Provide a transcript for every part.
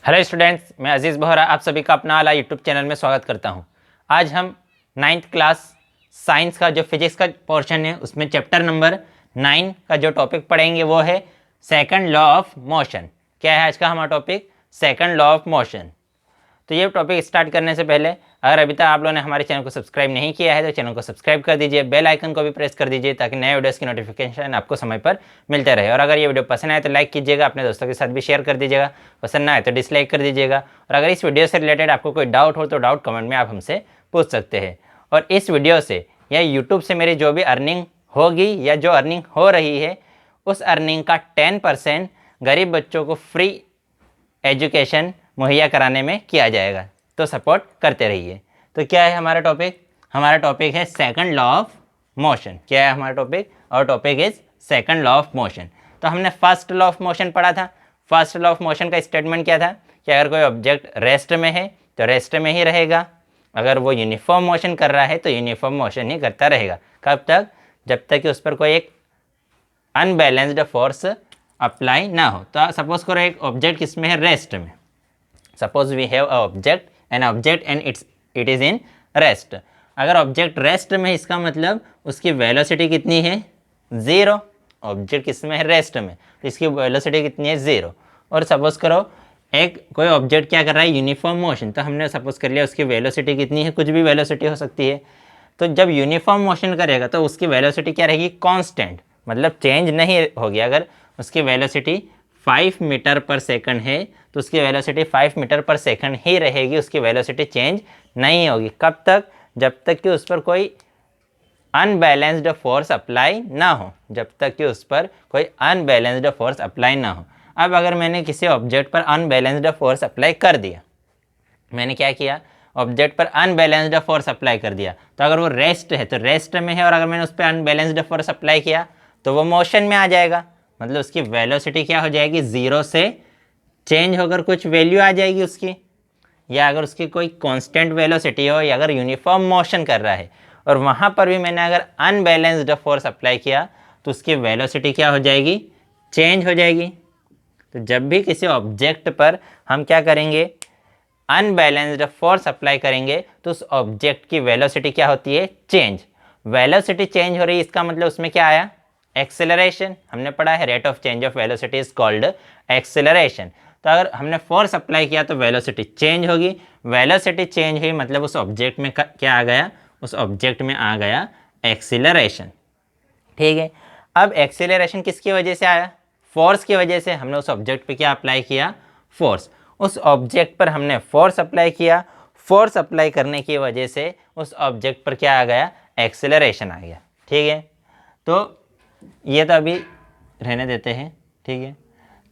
Hello students, मैं अजीज़ बोहरा आप सभी का अपना आला यूट्यूब चैनल में स्वागत करता हूं। आज हम 9th क्लास साइंस का जो फिजिक्स का पोर्शन है उसमें चैप्टर नंबर 9 का जो टॉपिक पढ़ेंगे वो है सेकंड लॉ ऑफ मोशन। क्या है आज का हमारा topic? Second law of motion. तो ये टॉपिक स्टार्ट करने से पहले अगर अभी तक आप लोगों ने हमारे चैनल को सब्सक्राइब नहीं किया है तो चैनल को सब्सक्राइब कर दीजिए, बेल आइकन को भी प्रेस कर दीजिए ताकि नए वीडियोस की नोटिफिकेशन आपको समय पर मिलते रहे। और अगर ये वीडियो पसंद आए तो लाइक कीजिएगा, अपने दोस्तों के साथ भी शेयर कर दीजिएगा, पसंद ना आए तो डिसलाइक कर दीजिएगा। और अगर इस वीडियो से रिलेटेड आपको कोई डाउट हो तो डाउट कमेंट में आप हमसे पूछ सकते हैं। और इस वीडियो से या यूट्यूब से मेरी जो भी अर्निंग होगी या जो अर्निंग हो रही है उस अर्निंग का 10% गरीब बच्चों को फ्री एजुकेशन मुहैया कराने में किया जाएगा, तो सपोर्ट करते रहिए। तो क्या है हमारा टॉपिक? हमारा टॉपिक है सेकंड लॉ ऑफ मोशन। क्या है हमारा टॉपिक? और topic is second law of motion. तो हमने फर्स्ट लॉ ऑफ मोशन पढ़ा था। फर्स्ट लॉ ऑफ मोशन का स्टेटमेंट क्या था कि अगर कोई ऑब्जेक्ट रेस्ट में है तो रेस्ट में ही रहेगा, अगर वो यूनिफॉर्म मोशन कर रहा है तो यूनिफॉर्म मोशन ही करता रहेगा। कब तक? जब तक कि उस पर कोई एक अनबैलेंस्ड फोर्स अप्लाई ना हो। तो सपोज करो एक ऑब्जेक्ट किसमें है? रेस्ट में। Suppose we have a object and it is in rest. अगर ऑब्जेक्ट रेस्ट में है इसका मतलब उसकी वेलोसिटी कितनी है? ज़ीरो। ऑब्जेक्ट किसमें है? रेस्ट में, तो इसकी वेलोसिटी कितनी है? ज़ीरो। और सपोज करो एक कोई ऑब्जेक्ट क्या कर रहा है? Uniform motion. तो हमने सपोज कर लिया उसकी वेलोसिटी कितनी है, कुछ भी वेलोसिटी हो सकती है। तो जब यूनिफॉर्म मोशन करेगा तो उसकी वेलोसिटी क्या रहेगी? कांस्टेंट, मतलब चेंज नहीं होगी। अगर उसकी वेलोसिटी 5 मीटर पर सेकंड है तो उसकी वेलोसिटी 5 मीटर पर सेकंड ही रहेगी, उसकी वेलोसिटी चेंज नहीं होगी। कब तक? जब तक कि उस पर कोई अनबैलेंस्ड फोर्स अप्लाई ना हो, जब तक कि उस पर कोई अनबैलेंस्ड फोर्स अप्लाई ना हो। अब अगर मैंने किसी ऑब्जेक्ट पर अनबैलेंस्ड फोर्स अप्लाई कर दिया, मैंने क्या किया? ऑब्जेक्ट पर अनबैलेंस्ड फोर्स अप्लाई कर दिया, तो अगर वो रेस्ट है तो रेस्ट में है, और अगर मैंने उस पर अनबैलेंस्ड फोर्स अप्लाई किया तो वो मोशन में आ जाएगा। मतलब उसकी वेलोसिटी क्या हो जाएगी? ज़ीरो से चेंज होकर कुछ वैल्यू आ जाएगी उसकी। या अगर उसकी कोई कांस्टेंट वेलोसिटी हो या अगर यूनिफॉर्म मोशन कर रहा है और वहाँ पर भी मैंने अगर अनबैलेंस्ड फोर्स अप्लाई किया तो उसकी वेलोसिटी क्या हो जाएगी? चेंज हो जाएगी। तो जब भी किसी ऑब्जेक्ट पर हम क्या करेंगे? अनबैलेंस्ड फोर्स अप्लाई करेंगे तो उस ऑब्जेक्ट की वेलोसिटी क्या होती है? चेंज। वेलोसिटी चेंज हो रही है इसका मतलब उसमें क्या आया? एक्सेलरेशन। हमने पढ़ा है rate of change of velocity is called acceleration. तो अगर हमने फोर्स अप्लाई किया तो वेलोसिटी चेंज होगी। वेलोसिटी चेंज हुई मतलब उस ऑब्जेक्ट में क्या आ गया? उस ऑब्जेक्ट में आ गया एक्सीलरेशन। ठीक है। अब एक्सीलरेशन किसकी वजह से आया? फोर्स की वजह से। हमने उस ऑब्जेक्ट पे क्या अप्लाई किया? फोर्स। उस ऑब्जेक्ट पर हमने फोर्स अप्लाई किया, फोर्स अप्लाई करने की वजह से उस ऑब्जेक्ट पर क्या आ गया? एक्सेलरेशन आ गया। ठीक है। तो ये तो अभी रहने देते हैं। ठीक है।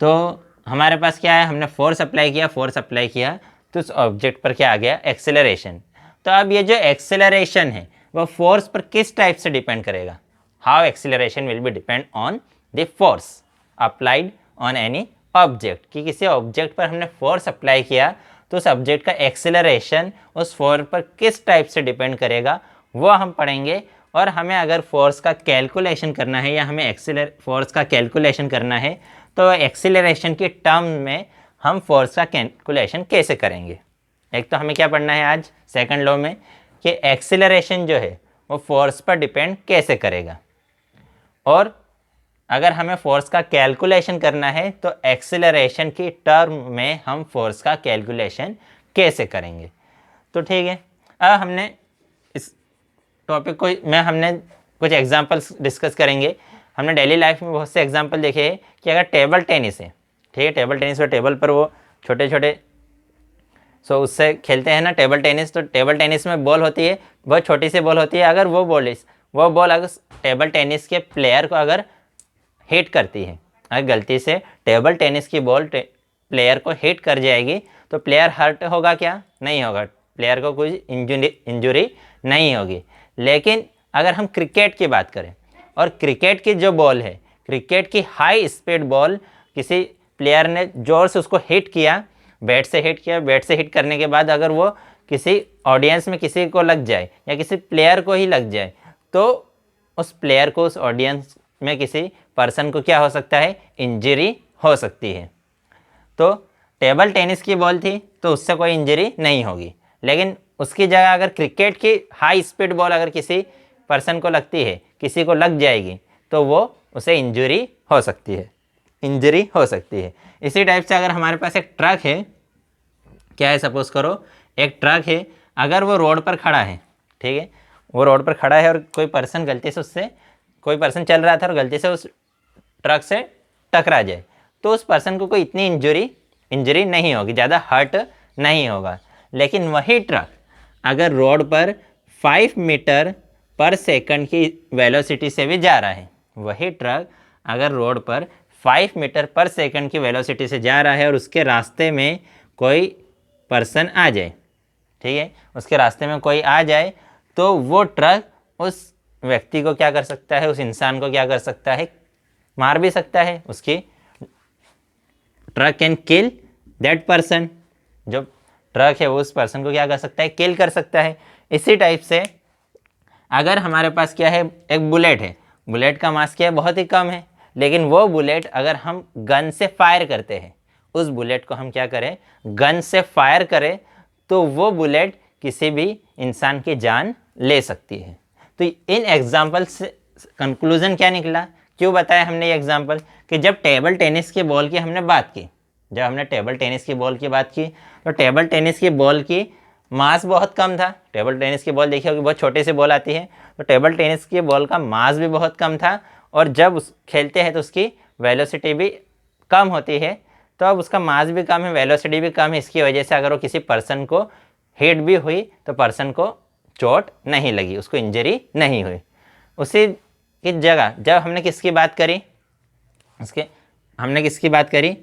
तो हमारे पास क्या है? हमने फोर्स अप्लाई किया, फोर्स अप्लाई किया तो उस ऑब्जेक्ट पर क्या आ गया? एक्सेलरेशन। तो अब ये जो एक्सेलरेशन है वो फोर्स पर किस टाइप से डिपेंड करेगा? How acceleration will be depend on the force applied on any object. कि किसी ऑब्जेक्ट पर हमने फोर्स अप्लाई किया तो उस ऑब्जेक्ट का एक्सेलरेशन उस फोर्स पर किस टाइप से डिपेंड करेगा वो हम पढ़ेंगे। और हमें अगर फोर्स का कैलकुलेशन करना है या हमें फोर्स का कैलकुलेशन करना है तो एक्सीलरेशन के टर्म में हम फोर्स का कैलकुलेशन कैसे करेंगे? एक तो हमें क्या पढ़ना है आज सेकंड लॉ में कि एक्सीलरेशन जो है वो फोर्स पर डिपेंड कैसे करेगा, और अगर हमें फोर्स का कैलकुलेशन करना है तो एक्सीलरेशन की टर्म में हम फोर्स का कैलकुलेशन कैसे करेंगे। तो ठीक है। अब हमने इस टॉपिक को हमने कुछ एग्जांपल्स डिस्कस करेंगे। हमने डेली लाइफ में बहुत से एग्जांपल देखे हैं कि अगर टेबल टेनिस है, ठीक है, टेबल टेनिस पर टेबल पर वो छोटे छोटे उससे खेलते हैं ना टेबल टेनिस। तो टेबल टेनिस में बॉल होती है, बहुत छोटी सी बॉल होती है। अगर वो बॉल अगर टेबल टेनिस के प्लेयर को अगर हिट करती है, अगर गलती से टेबल टेनिस की बॉल प्लेयर को हिट कर जाएगी तो प्लेयर हर्ट होगा क्या? नहीं होगा, प्लेयर को कोई इंजुरी नहीं होगी। लेकिन अगर हम क्रिकेट की बात करें और क्रिकेट की जो बॉल है, क्रिकेट की हाई स्पीड बॉल, किसी प्लेयर ने जोर से उसको हिट किया, बैट से हिट किया, बैट से हिट करने के बाद अगर वो किसी ऑडियंस में किसी को लग जाए या किसी प्लेयर को ही लग जाए तो उस प्लेयर को, उस ऑडियंस में किसी पर्सन को क्या हो सकता है? इंजरी हो सकती है। तो टेबल टेनिस की बॉल थी तो उससे कोई इंजरी नहीं होगी, लेकिन उसकी जगह अगर क्रिकेट की हाई स्पीड बॉल अगर किसी पर्सन को लगती है, किसी को लग जाएगी, तो वो उसे इंजरी हो सकती है। इसी टाइप से अगर हमारे पास एक ट्रक है, क्या है, सपोज करो एक ट्रक है, अगर वो रोड पर खड़ा है, ठीक है, वो रोड पर खड़ा है और कोई पर्सन चल रहा था और गलती से उस ट्रक से टकरा जाए, तो उस पर्सन को कोई इतनी इंजरी नहीं होगी, ज़्यादा हर्ट नहीं होगा। लेकिन वही ट्रक अगर रोड पर 5 मीटर पर सेकंड की वेलोसिटी से भी जा रहा है, वही ट्रक अगर रोड पर 5 मीटर पर सेकंड की वेलोसिटी से जा रहा है और उसके रास्ते में कोई पर्सन आ जाए, ठीक है, उसके रास्ते में कोई आ जाए, तो वो ट्रक उस व्यक्ति को क्या कर सकता है, उस इंसान को क्या कर सकता है, मार भी सकता है। उसकी truck can kill that person, जो ट्रक है वो उस पर्सन को क्या कर सकता है, किल कर सकता है। इसी टाइप से अगर हमारे पास क्या है, एक बुलेट है, बुलेट का मास क्या है, बहुत ही कम है, लेकिन वो बुलेट अगर हम गन से फायर करते हैं, उस बुलेट को हम क्या करें, गन से फायर करें, तो वो बुलेट किसी भी इंसान की जान ले सकती है। तो इन एग्जाम्पल से कंक्लूजन क्या निकला, क्यों बताया हमने ये एग्जाम्पल, कि जब टेबल टेनिस की बॉल की हमने बात की, जब हमने टेबल टेनिस की बॉल की बात की, तो टेबल टेनिस की बॉल की मास बहुत कम था। टेबल टेनिस की बॉल देखी होगी, बहुत छोटी सी बॉल आती है, तो टेबल टेनिस की बॉल का मास भी बहुत कम था, और जब खेलते हैं तो उसकी वेलोसिटी भी कम होती है, तो अब उसका मास भी कम है, वेलोसिटी भी कम है, इसकी वजह से अगर वो किसी पर्सन को हिट भी हुई तो पर्सन को चोट नहीं लगी, उसको इंजरी नहीं हुई। उसी की जगह जब हमने किसकी बात करी,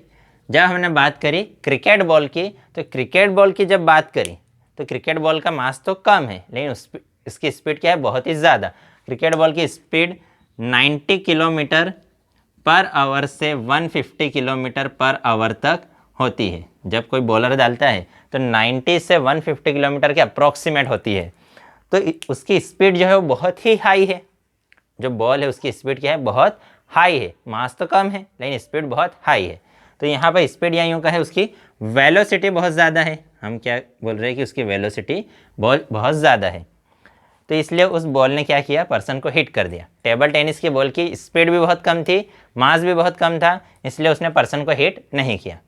जब हमने बात करी क्रिकेट बॉल की, तो क्रिकेट बॉल की जब बात करी तो क्रिकेट बॉल का मास तो कम है, लेकिन इसकी स्पीड क्या है, बहुत ही ज़्यादा। क्रिकेट बॉल की स्पीड 90 किलोमीटर पर आवर से 150 किलोमीटर पर आवर तक होती है। जब कोई बॉलर डालता है तो 90 से 150 किलोमीटर के अप्रॉक्सीमेट होती है, तो उसकी स्पीड जो है वो बहुत ही हाई है। जो बॉल है उसकी स्पीड क्या है, बहुत हाई है, मास तो कम है लेकिन स्पीड बहुत हाई है। तो यहाँ पर स्पीड या यूँ का है, उसकी वेलोसिटी बहुत ज़्यादा है। हम क्या बोल रहे हैं कि उसकी वेलोसिटी बहुत ज़्यादा है, तो इसलिए उस बॉल ने क्या किया, पर्सन को हिट कर दिया। टेबल टेनिस की बॉल की स्पीड भी बहुत कम थी, मास भी बहुत कम था, इसलिए उसने पर्सन को हिट नहीं किया।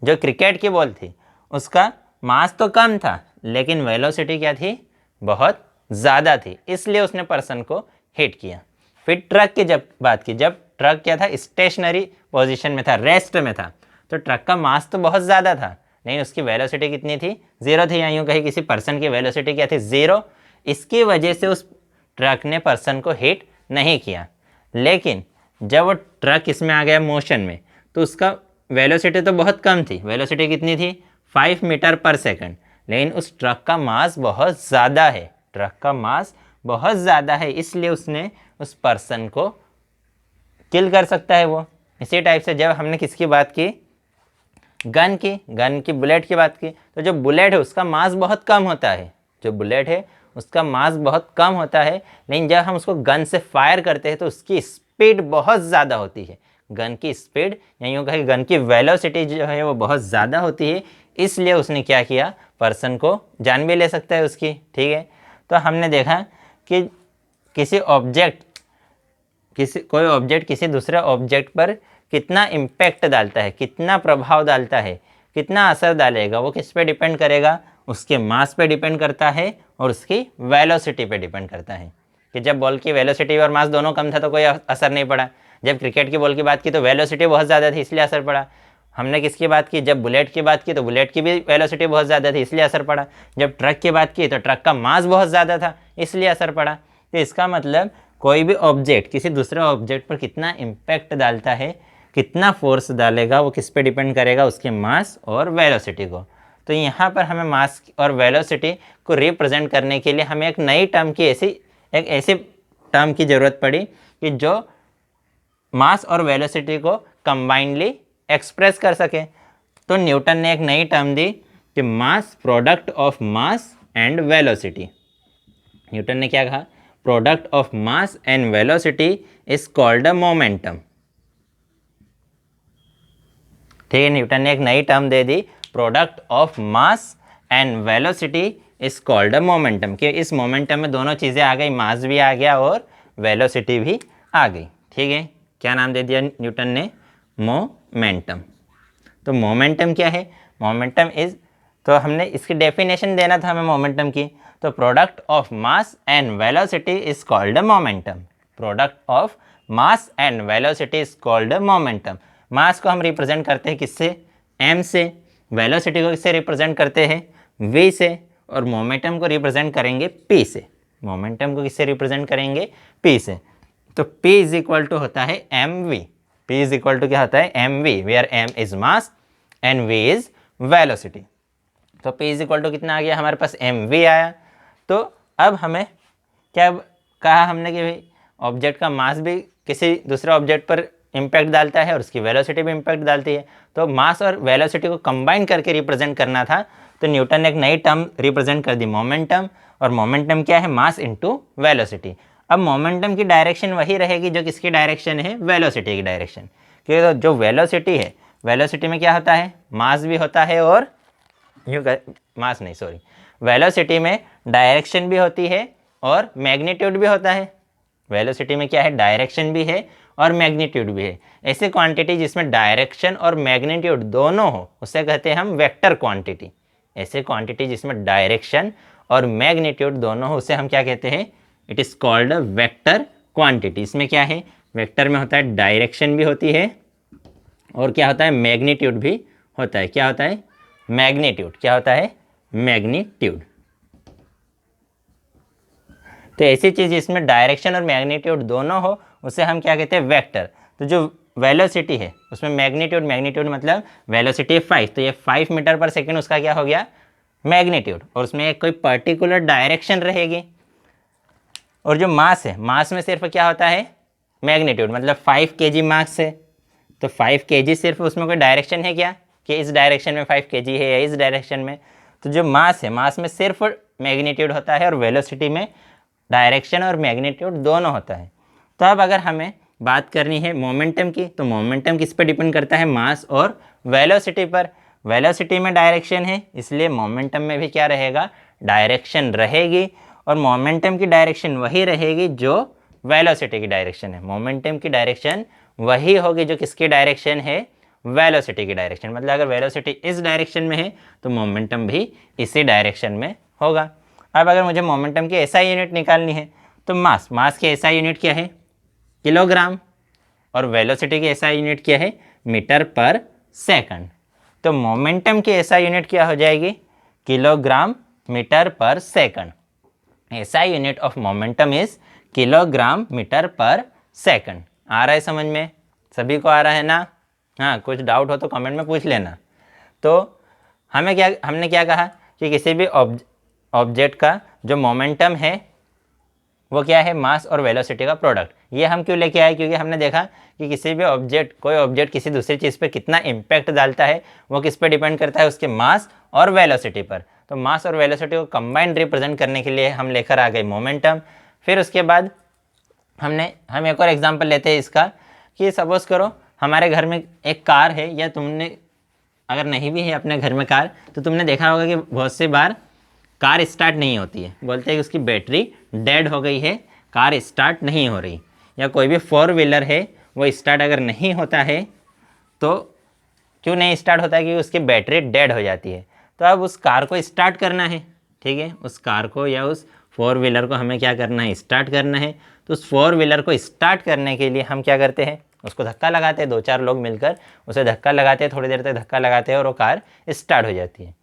जो क्रिकेट की बॉल थी उसका मास तो कम था, लेकिन वेलोसिटी क्या थी, बहुत ज़्यादा थी, इसलिए उसने पर्सन को हिट किया। फिर ट्रक की जब बात की, जब ट्रक क्या था, स्टेशनरी पोजीशन में था, रेस्ट में था, तो ट्रक का मास तो बहुत ज़्यादा था, लेकिन उसकी वेलोसिटी कितनी थी, 0 थी, या यूँ कहीं किसी पर्सन की वेलोसिटी क्या थी, 0। इसकी वजह से उस ट्रक ने पर्सन को हिट नहीं किया। लेकिन जब वो ट्रक इसमें आ गया मोशन में, तो उसका वेलोसिटी तो बहुत कम थी, वेलोसिटी कितनी थी, 5 मीटर पर सेकंड, लेकिन उस ट्रक का मास बहुत ज़्यादा है, इसलिए उसने उस पर्सन को किल कर सकता है वो। इसी टाइप से जब हमने किसकी बात की, गन की बुलेट की बात की, तो जो बुलेट है उसका मास बहुत कम होता है, लेकिन जब हम उसको गन से फायर करते हैं तो उसकी स्पीड बहुत ज़्यादा होती है। गन की स्पीड या यूँ कहें गन की वेलोसिटी जो है वो बहुत ज़्यादा होती है, इसलिए उसने क्या किया, पर्सन को जान भी ले सकता है उसकी, ठीक है। तो हमने देखा कि कोई ऑब्जेक्ट किसी दूसरे ऑब्जेक्ट पर कितना इम्पैक्ट डालता है, कितना प्रभाव डालता है, कितना असर डालेगा, वो किस पे डिपेंड करेगा, उसके मास पे डिपेंड करता है और उसकी वेलोसिटी पे डिपेंड करता है। कि जब बॉल की वेलोसिटी और मास दोनों कम था तो कोई असर नहीं पड़ा। जब क्रिकेट की बॉल की बात की तो वेलोसिटी बहुत ज़्यादा थी, इसलिए असर पड़ा। हमने किसकी बात की, जब बुलेट की बात की तो बुलेट की भी वेलोसिटी बहुत ज़्यादा थी, इसलिए असर पड़ा। जब ट्रक की बात की तो ट्रक का मास बहुत ज़्यादा था, इसलिए असर पड़ा। तो इसका मतलब कोई भी ऑब्जेक्ट किसी दूसरे ऑब्जेक्ट पर कितना इम्पैक्ट डालता है, कितना फोर्स डालेगा, वो किस पे डिपेंड करेगा, उसके मास और वेलोसिटी को। तो यहाँ पर हमें मास और वेलोसिटी को रिप्रेजेंट करने के लिए हमें एक नई टर्म की ऐसी टर्म की ज़रूरत पड़ी कि जो मास और वेलोसिटी को कंबाइनली एक्सप्रेस कर सके। तो न्यूटन ने एक नई टर्म दी कि मास product of mass and velocity. Newton ने क्या कहा, product of mass and velocity is called a momentum, ठीक है, न्यूटन ने एक नई term they the, product of mass and velocity is called a momentum, कि इस मोमेंटम में दोनों चीज़ें आ गई, मास भी आ गया और वेलोसिटी भी आ गई। ठीक है, क्या नाम दे दिया न्यूटन ने? मोमेंटम। तो मोमेंटम क्या है? मोमेंटम इज, तो हमने इसकी डेफिनेशन देना था हमें मोमेंटम की, तो product of mass and velocity is called a momentum. Product of mass and velocity is called a momentum. Mass को हम रिप्रेजेंट करते हैं किससे? m से। वेलोसिटी को किससे रिप्रेजेंट करते हैं? v से। और मोमेंटम को रिप्रेजेंट करेंगे p से। मोमेंटम को किससे रिप्रेजेंट करेंगे? p से। तो p इज इक्वल टू होता है mv। p is equal to क्या होता है? mv, where m is mass and v is velocity. तो p इज इक्वल टू कितना आ गया हमारे पास? mv आया। तो अब हमें क्या कहा हमने कि भाई ऑब्जेक्ट का मास भी किसी दूसरे ऑब्जेक्ट पर इम्पैक्ट डालता है और उसकी वेलोसिटी भी इम्पैक्ट डालती है। तो मास और वेलोसिटी को कंबाइन करके रिप्रेजेंट करना था, तो न्यूटन ने एक नई टर्म रिप्रेजेंट कर दी, मोमेंटम। और मोमेंटम क्या है? Mass into velocity. अब मोमेंटम की डायरेक्शन वही रहेगी जो किसकी डायरेक्शन है? वेलोसिटी की डायरेक्शन। क्योंकि जो वेलोसिटी है, वेलोसिटी में क्या होता है? मास भी होता है और मास नहीं सॉरी, वेलोसिटी में डायरेक्शन भी होती है और मैग्नीट्यूड भी होता है। वेलोसिटी में क्या है? डायरेक्शन भी है और मैग्नीट्यूड भी है। ऐसी क्वांटिटी जिसमें डायरेक्शन और मैग्नीट्यूड दोनों हो उसे कहते हैं हम वेक्टर क्वांटिटी। ऐसे क्वांटिटी जिसमें डायरेक्शन और मैग्नीट्यूड दोनों हो उसे हम क्या कहते हैं? It is called a vector quantity. इसमें क्या है? वेक्टर में होता है डायरेक्शन भी होती है और क्या होता है? मैग्नीट्यूड भी होता है। क्या होता है? मैग्नीट्यूड। क्या होता है? मैग्नीट्यूड। तो ऐसी चीज़ जिसमें डायरेक्शन और मैग्नीट्यूड दोनों हो उसे हम क्या कहते हैं? वेक्टर। तो जो वेलोसिटी है उसमें मैग्नीट्यूड मतलब वेलोसिटी 5, तो ये 5 मीटर पर सेकेंड उसका क्या हो गया? मैग्नीट्यूड। और उसमें एक कोई पर्टिकुलर डायरेक्शन रहेगी। और जो मास है, मास में सिर्फ क्या होता है? मैग्नीट्यूड, मतलब 5 kg मास है, तो 5 kg सिर्फ उसमें कोई डायरेक्शन है क्या कि इस डायरेक्शन में 5 kg है या इस डायरेक्शन में? तो जो मास है, मास में सिर्फ मैग्नीट्यूड होता है और वेलोसिटी में डायरेक्शन और मैग्नीट्यूड दोनों होता है। तो अब अगर हमें बात करनी है मोमेंटम की, तो मोमेंटम किस पर डिपेंड करता है? मास और वेलोसिटी पर। वेलोसिटी में डायरेक्शन है इसलिए मोमेंटम में भी क्या रहेगा? डायरेक्शन रहेगी। और मोमेंटम की डायरेक्शन वही रहेगी जो वेलोसिटी की डायरेक्शन है। मोमेंटम की डायरेक्शन वही होगी जो किसकी डायरेक्शन है? वेलोसिटी की डायरेक्शन। मतलब अगर वेलोसिटी इस डायरेक्शन में है तो मोमेंटम भी इसी डायरेक्शन में होगा। अब अगर मुझे मोमेंटम की एसआई यूनिट निकालनी है तो मास की एसआई यूनिट क्या है? किलोग्राम। और वेलोसिटी की एसआई यूनिट क्या है? Metre per second. तो मोमेंटम की एसआई यूनिट क्या हो जाएगी? Kilogram metre per second. SI unit of momentum is kilogram metre per second. आ रहा है समझ में? सभी को आ रहा है ना? हाँ, कुछ डाउट हो तो कमेंट में पूछ लेना। तो हमने क्या कहा कि किसी भी ऑब्जेक्ट का जो मोमेंटम है वो क्या है? मास और वेलोसिटी का प्रोडक्ट। ये हम क्यों लेके आए? क्योंकि हमने देखा कि किसी भी कोई ऑब्जेक्ट किसी दूसरी चीज़ पे कितना इम्पैक्ट डालता है वो किस पे डिपेंड करता है? उसके मास और वेलोसिटी पर। तो मास और वेलोसिटी को कंबाइंड रिप्रेजेंट करने के लिए हम लेकर आ गए मोमेंटम। फिर उसके बाद हम एक और एग्जाम्पल लेते हैं इसका, कि सपोज करो हमारे घर में एक कार है, या तुमने अगर नहीं भी है अपने घर में कार, तो तुमने देखा होगा कि बहुत सी बार कार स्टार्ट नहीं होती है। बोलते हैं कि उसकी बैटरी डेड हो गई है, कार स्टार्ट नहीं हो रही। या कोई भी 4 व्हीलर है वो स्टार्ट अगर नहीं होता है तो क्यों नहीं स्टार्ट होता है? क्योंकि उसकी बैटरी डेड हो जाती है। तो अब उस कार को स्टार्ट करना है, ठीक है, उस कार को या उस 4 व्हीलर को हमें क्या करना है? स्टार्ट करना है। तो उस 4 व्हीलर को स्टार्ट करने के लिए हम क्या करते हैं? उसको धक्का लगाते हैं। 2-4 लोग मिलकर उसे धक्का लगाते हैं, थोड़ी देर तक धक्का लगाते हैं और वो कार स्टार्ट हो जाती है।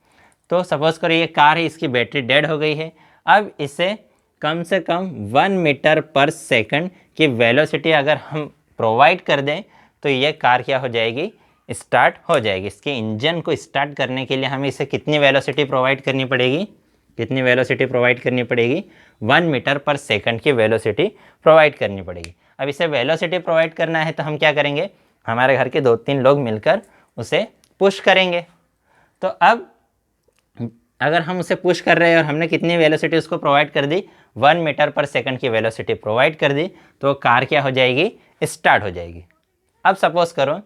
तो सपोज करो ये कार है, इसकी बैटरी डेड हो गई है। अब इसे कम से कम 1 मीटर पर सेकंड की वेलोसिटी अगर हम प्रोवाइड कर दें तो ये कार क्या हो जाएगी? स्टार्ट हो जाएगी। इसके इंजन को स्टार्ट करने के लिए हमें इसे कितनी वेलोसिटी प्रोवाइड करनी पड़ेगी? कितनी वेलोसिटी प्रोवाइड करनी पड़ेगी? 1 मीटर पर सेकंड की वेलोसिटी प्रोवाइड करनी पड़ेगी। अब इसे वेलोसिटी प्रोवाइड करना है तो हम क्या करेंगे? हमारे घर के 2-3 लोग मिलकर उसे पुश करेंगे। तो अब अगर हम उसे पुश कर रहे हैं और हमने कितनी वेलोसिटी उसको प्रोवाइड कर दी? 1 मीटर पर सेकंड की वेलोसिटी प्रोवाइड कर दी, तो कार क्या हो जाएगी? स्टार्ट हो जाएगी। अब सपोज करो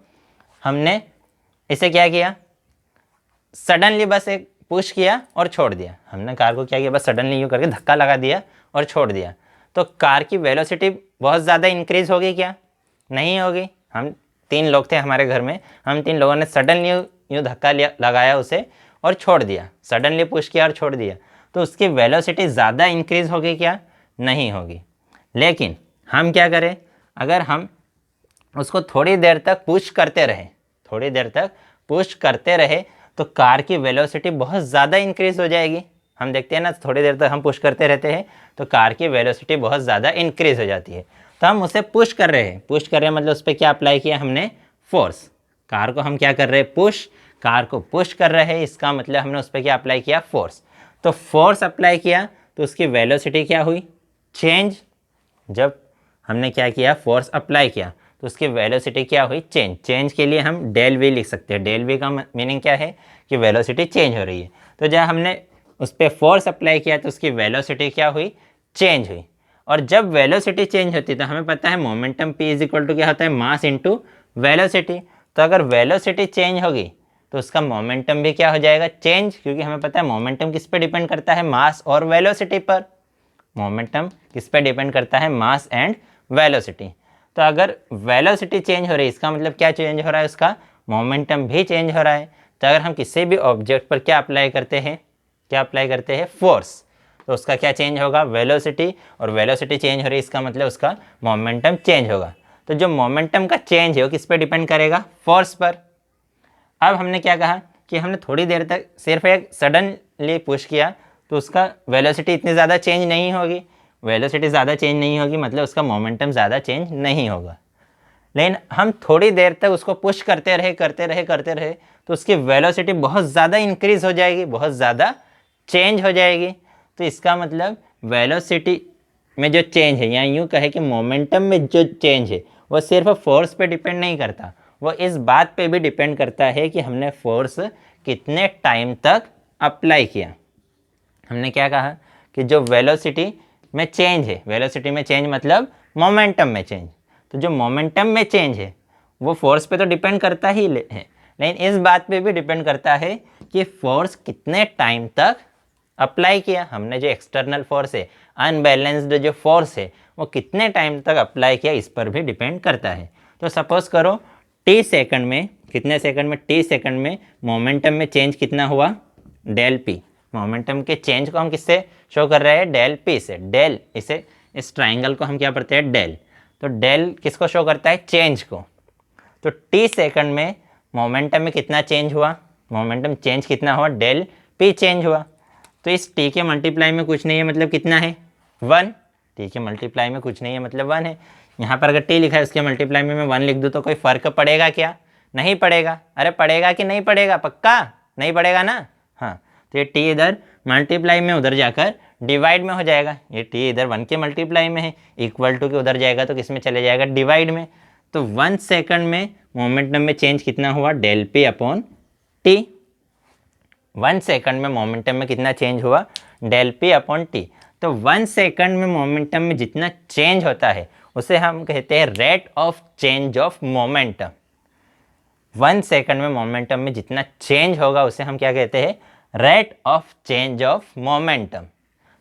हमने इसे क्या किया, सडनली बस एक पुश किया और छोड़ दिया। हमने कार को क्या किया, बस सडनली यूँ करके धक्का लगा दिया और छोड़ दिया। तो कार की वेलोसिटी बहुत ज़्यादा इंक्रीज होगी क्या, नहीं होगी। हम 3 लोग थे हमारे घर में, हम 3 लोगों ने सडनली यूँ धक्का लगाया उसे और छोड़ दिया, सडनली पुश किया और छोड़ दिया, तो उसकी वेलोसिटी ज़्यादा इंक्रीज होगी क्या, नहीं होगी। लेकिन हम क्या करें, अगर हम उसको थोड़ी देर तक पुश करते रहे, थोड़ी देर तक पुश करते रहे, तो कार की वेलोसिटी बहुत ज़्यादा इंक्रीज हो जाएगी। हम देखते हैं ना, थोड़ी देर तक हम पुश करते रहते हैं तो कार की वेलोसिटी बहुत ज़्यादा इंक्रीज हो जाती है। तो हम उसे पुश कर रहे हैं, पुश कर रहे हैं मतलब उस पर क्या अप्लाई किया हमने, फोर्स। कार को हम क्या कर रहे हैं, पुश, कार को पुश कर रहे हैं, इसका मतलब हमने उस पर क्या अप्लाई किया, फोर्स। तो फोर्स अप्लाई किया तो उसकी वेलोसिटी क्या हुई, चेंज। जब हमने क्या किया, फोर्स अप्लाई किया तो उसकी वेलोसिटी क्या हुई, चेंज। चेंज के लिए हम डेल वी लिख सकते हैं। डेल वी का मीनिंग क्या है कि वेलोसिटी चेंज हो रही है। तो जब हमने उस पर फोर्स अप्लाई किया तो उसकी वेलोसिटी क्या हुई, चेंज हुई। और जब वेलोसिटी चेंज होती है तो हमें पता है momentum p is equal to क्या होता है, मास इंटू वेलोसिटी। तो अगर वेलोसिटी चेंज होगी तो उसका मोमेंटम भी क्या हो जाएगा, चेंज, क्योंकि हमें पता है मोमेंटम किस पे डिपेंड करता है, मास और वेलोसिटी पर। मोमेंटम किस पे डिपेंड करता है, मास एंड वेलोसिटी। तो अगर वेलोसिटी चेंज हो रही है इसका मतलब क्या चेंज हो रहा है, उसका मोमेंटम भी चेंज हो रहा है। तो अगर हम किसी भी ऑब्जेक्ट पर क्या अप्लाई करते हैं, क्या अप्लाई करते हैं, फोर्स, तो उसका क्या चेंज होगा, वेलोसिटी। और वेलोसिटी चेंज हो रही है इसका मतलब उसका मोमेंटम चेंज होगा। तो जो मोमेंटम का चेंज है वो किस पे डिपेंड करेगा, फोर्स पर। अब हमने क्या कहा कि हमने थोड़ी देर तक सिर्फ एक सडनली पुश किया तो उसका वेलोसिटी इतनी ज़्यादा चेंज नहीं होगी। वेलोसिटी ज़्यादा चेंज नहीं होगी मतलब उसका मोमेंटम ज़्यादा चेंज नहीं होगा। लेकिन हम थोड़ी देर तक उसको पुश करते रहे तो उसकी वेलोसिटी बहुत ज़्यादा इंक्रीज़ हो जाएगी, बहुत ज़्यादा चेंज हो जाएगी। तो इसका मतलब वेलोसिटी में जो चेंज है, या यूँ कहे कि मोमेंटम में जो चेंज है वो सिर्फ फोर्स पे डिपेंड नहीं करता, वो इस बात पे भी डिपेंड करता है कि हमने फोर्स कितने टाइम तक अप्लाई किया। हमने क्या कहा कि जो वेलोसिटी में चेंज है, वेलोसिटी में चेंज मतलब मोमेंटम में चेंज, तो जो मोमेंटम में चेंज है वो फोर्स पे तो डिपेंड करता ही है, लेकिन इस बात पे भी डिपेंड करता है कि फोर्स कितने टाइम तक अप्लाई किया। हमने जो एक्सटर्नल फोर्स है, अनबैलेंस्ड जो फोर्स है, वो कितने टाइम तक अप्लाई किया इस पर भी डिपेंड करता है। तो सपोज करो टी सेकंड में, कितने सेकंड में, टी सेकंड में मोमेंटम में चेंज कितना हुआ, डेल पी। मोमेंटम के चेंज को हम किससे शो कर रहे हैं, डेल पी से। डेल, इसे, इस ट्राइंगल को हम क्या पढ़ते हैं, डेल। तो डेल किसको शो करता है, चेंज को। तो टी सेकंड में मोमेंटम में कितना चेंज हुआ, मोमेंटम चेंज कितना हुआ, डेल पी चेंज हुआ। तो इस टी के मल्टीप्लाई में कुछ नहीं है मतलब कितना है, 1। टी के मल्टीप्लाई में कुछ नहीं है मतलब 1 है। यहाँ पर अगर टी लिखा है उसके मल्टीप्लाई में मैं 1 लिख दूँ तो कोई फ़र्क पड़ेगा क्या, नहीं पड़ेगा। अरे पड़ेगा कि नहीं पड़ेगा, पक्का नहीं पड़ेगा ना। हाँ, तो ये टी इधर मल्टीप्लाई में उधर जाकर डिवाइड में हो जाएगा। ये टी इधर 1 के मल्टीप्लाई में है, इक्वल टू के उधर जाएगा तो किस में चले जाएगा, डिवाइड में। तो 1 सेकंड में मोमेंटम में चेंज कितना हुआ, del P upon T. 1 second में मोमेंटम में कितना चेंज हुआ, डेल पी अपॉन टी। तो 1 सेकंड में मोमेंटम में जितना चेंज होता है उसे हम कहते हैं rate of change of momentum. 1 second में मोमेंटम में जितना चेंज होगा उसे हम क्या कहते हैं, rate of change of momentum.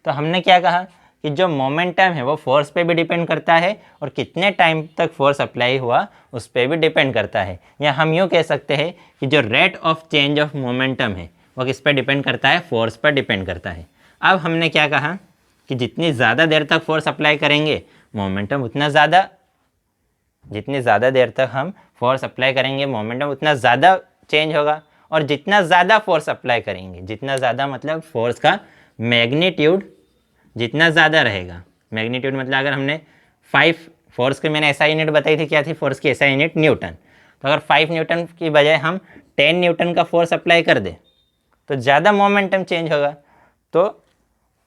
तो हमने क्या कहा कि जो मोमेंटम है वो फोर्स पे भी डिपेंड करता है और कितने टाइम तक फोर्स अप्लाई हुआ उस पर भी डिपेंड करता है। या हम यूँ कह सकते हैं कि जो rate of change of momentum है वो किस पर डिपेंड करता है, फोर्स पर डिपेंड करता है। अब हमने क्या कहा कि जितनी ज़्यादा देर तक फोर्स अप्लाई करेंगे मोमेंटम उतना ज़्यादा, जितनी ज़्यादा देर तक हम फोर्स अप्लाई करेंगे मोमेंटम उतना ज़्यादा चेंज होगा। और जितना ज़्यादा फोर्स अप्लाई करेंगे, जितना ज़्यादा मतलब फोर्स का मैग्नीट्यूड जितना ज़्यादा रहेगा, मैग्नीट्यूड मतलब अगर हमने 5 फोर्स की मैंने ऐसा यूनिट बताई थी, क्या थी फोर्स की ऐसा यूनिट, न्यूटन। तो अगर 5 न्यूटन की बजाय हम 10 न्यूटन का फोर्स अप्लाई कर दें तो ज़्यादा मोमेंटम चेंज होगा। तो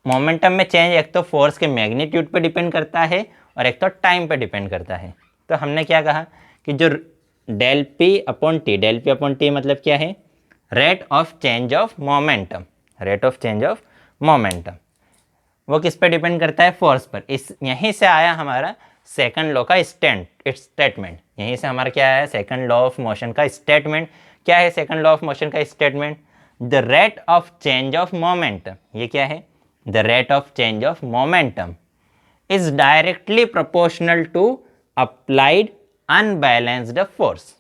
मोमेंटम में चेंज एक तो फोर्स के मैग्नीट्यूड पे डिपेंड करता है और एक तो टाइम पे डिपेंड करता है। तो हमने क्या कहा कि जो del P upon T, del P upon T मतलब क्या है, rate of change of momentum. Rate of change of momentum वो किस पे डिपेंड करता है, फोर्स पर। इस यहीं से आया हमारा सेकंड लॉ का स्टेटमेंट। यहीं से हमारा क्या आया, सेकंड लॉ ऑफ मोशन का स्टेटमेंट क्या है सेकंड लॉ ऑफ मोशन का statement? The rate of change of momentum, ये क्या है? The rate of change of momentum is directly proportional to applied unbalanced force.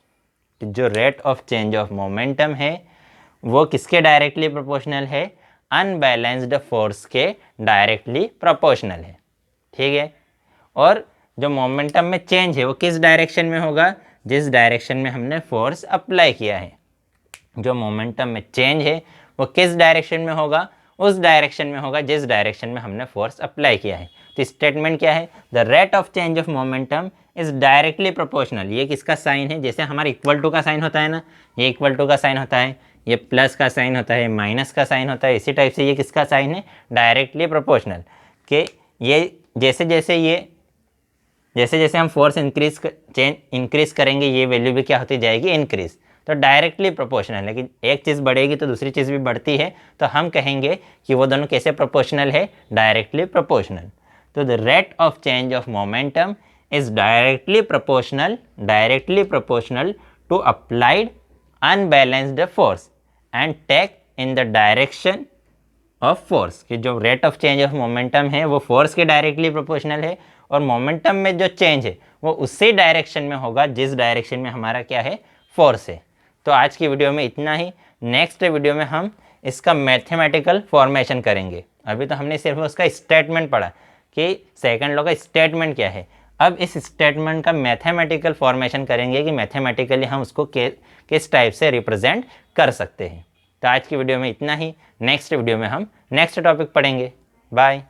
जो rate of change of momentum है वो किसके डायरेक्टली प्रोपोर्शनल है? Unbalanced force के डायरेक्टली प्रोपोर्शनल है, ठीक है। और जो मोमेंटम में चेंज है वो किस डायरेक्शन में होगा? जिस डायरेक्शन में हमने फोर्स अप्लाई किया है। जो मोमेंटम में चेंज है वो किस डायरेक्शन में होगा? उस डायरेक्शन में होगा जिस डायरेक्शन में हमने फोर्स अप्लाई किया है। तो स्टेटमेंट क्या है? The rate of change of momentum is directly proportional. ये किसका साइन है? जैसे हमारा इक्वल टू का साइन होता है ना, ये इक्वल टू का साइन होता है, ये प्लस का साइन होता है, माइनस का साइन होता है, इसी टाइप से ये किसका साइन है? Directly proportional. कि ये जैसे जैसे हम फोर्स इंक्रीज करेंगे ये वैल्यू भी क्या होती जाएगी? इंक्रीज। तो डायरेक्टली प्रोपोर्शनल है कि एक चीज़ बढ़ेगी तो दूसरी चीज़ भी बढ़ती है, तो हम कहेंगे कि वो दोनों कैसे प्रोपोर्शनल है? Directly proportional. तो the rate of change of momentum is directly proportional to applied unbalanced force and take in the direction of force. कि जो rate of change of momentum है वो फोर्स के डायरेक्टली प्रोपोर्शनल है, और momentum में जो चेंज है वो उसी डायरेक्शन में होगा जिस डायरेक्शन में हमारा क्या है? फोर्स है। तो आज की वीडियो में इतना ही। नेक्स्ट वीडियो में हम इसका मैथमेटिकल फॉर्मेशन करेंगे। अभी तो हमने सिर्फ उसका स्टेटमेंट पढ़ा कि सेकंड लॉ का स्टेटमेंट क्या है। अब इस स्टेटमेंट का मैथमेटिकल फॉर्मेशन करेंगे कि मैथमेटिकली हम उसको किस टाइप से रिप्रेजेंट कर सकते हैं। तो आज की वीडियो में इतना ही। नेक्स्ट वीडियो में हम नेक्स्ट टॉपिक पढ़ेंगे। बाय।